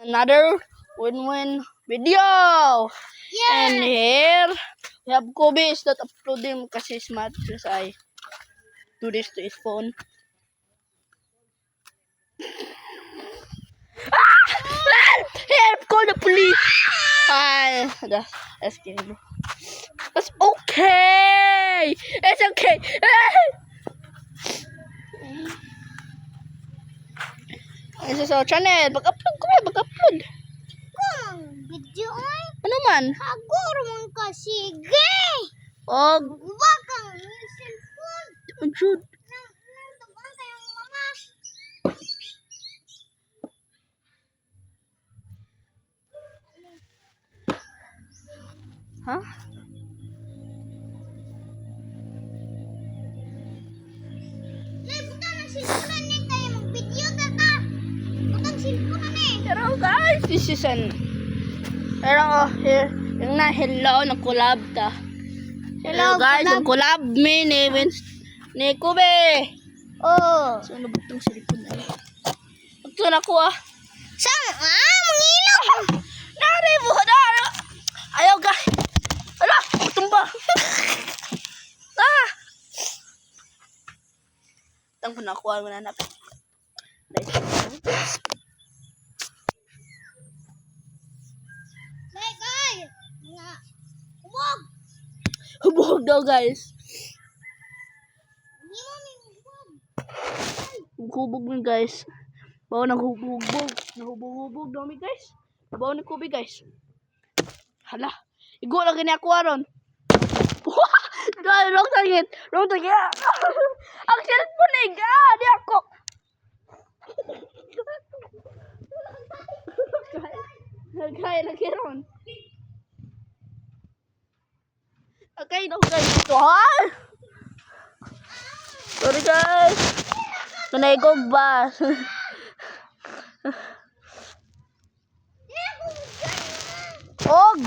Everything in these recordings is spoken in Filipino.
another win-win video. Yeah. And here we have Kobe is not uploading kasi smart because I do this to his phone. Help! Call the police! That's kidding. That's okay! It's okay! This is our channel. Mag-upload ko ba? Mag-upload. Kung video ay Ano man? hagor man ka sige. Og. Wag kang cellphone. Jud. Nang tabang kayong mama. Ha? Lay buta ng cellphone ni tayo mag-video tata. Butang cellphone ni. Pero guys, this is an... Pero here, yung na hello, nag-collab ta. Hello guys, nag-collab me ni Kobe. Oh. So ano ba itong cellphone na yun? Ito na ko ah. Sang mangilog. Nari mo, nari. Ayaw guys. Ala, tumba. Ah. Tang po nakuha mo na anak. Lay kay. Nga. Umog. Hubog daw guys. Ni mo hubog. Hubog mo guys. Bawa naghubog. Nahubog daw mi guys. Bawa ni Kobe guys. Hala. Igo lang gini ako aron. Dahil wrong target. Ang cellphone eh. Di ako. Kaya lagi ron. Okay, no guys. Ito ha. Sorry guys. Kanaigog ba? Og.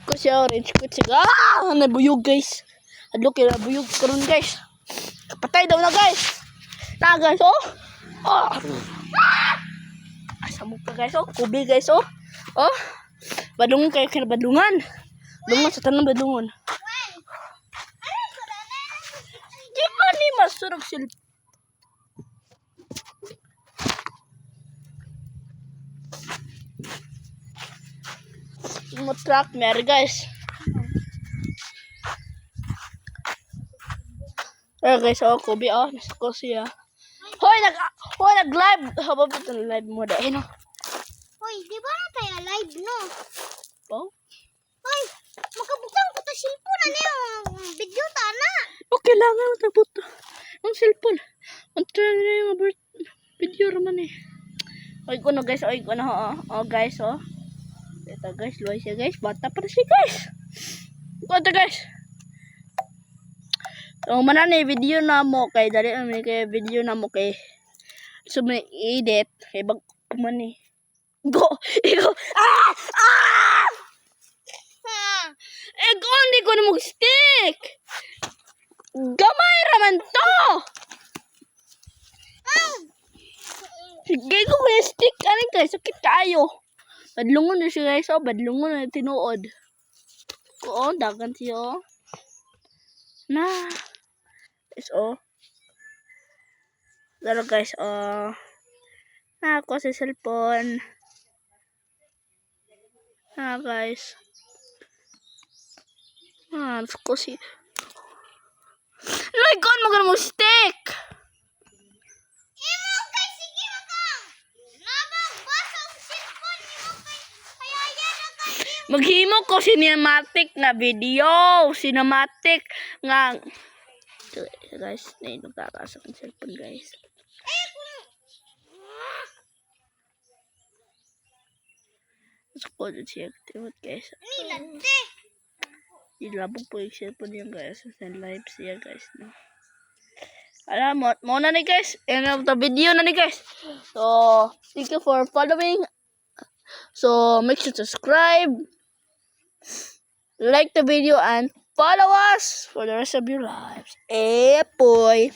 Ko siya orange ko siya. Nabuyog guys. Adlo kay nabuyog karon guys. Kapatay daw na guys. Na guys oh. Oh. Asa mo pa guys oh. Kobe guys oh. Oh. Badungon kayo kay badungan. Dungon sa tanang badungon. Di ba ni masurog sil mo truck mer guys. Guys, oh Kobe oh, nasa ko siya. Hoy nag-live. Haba ba itong live mo dahil no? Hoy, di ba na tayo live no? Oh? Hoy, makabutang ko ta cellphone na niya. Video ta na. Okay lang ang tabuto. Ang cellphone. Ang turn na yung video raman eh. Oy ko no guys, oy ko no oh guys oh. Ito guys, luway siya guys. Bata pa siya guys. Ito guys. So, mana ni video na mo kay dali namin kay video na mo kay so may edit kay bag man ni. Go. Ego. Ah! Ah! Ego hindi ko na mag-stick. Gamay raman to. Sige ko kaya stick ano guys, sakit tayo. Badlungon na siya guys, oh. Badlungon na tinuod. Oo, dagan siya, oh. Na. Guys, oh. Pero guys, oh. Na ako sa cellphone. Na guys. Ako si... Like, on mo mo stick! Maghimo ko cinematic na video, cinematic nga guys, na nagkakasa ng cellphone guys. So ko din siya activate guys. Ilabog po yung cellphone niya guys, sa live siya guys no. Alam mo na ni guys, end of the video na ni guys. So thank you for following. So make sure to subscribe, like the video, and follow us for the rest of your lives. Eh, boy.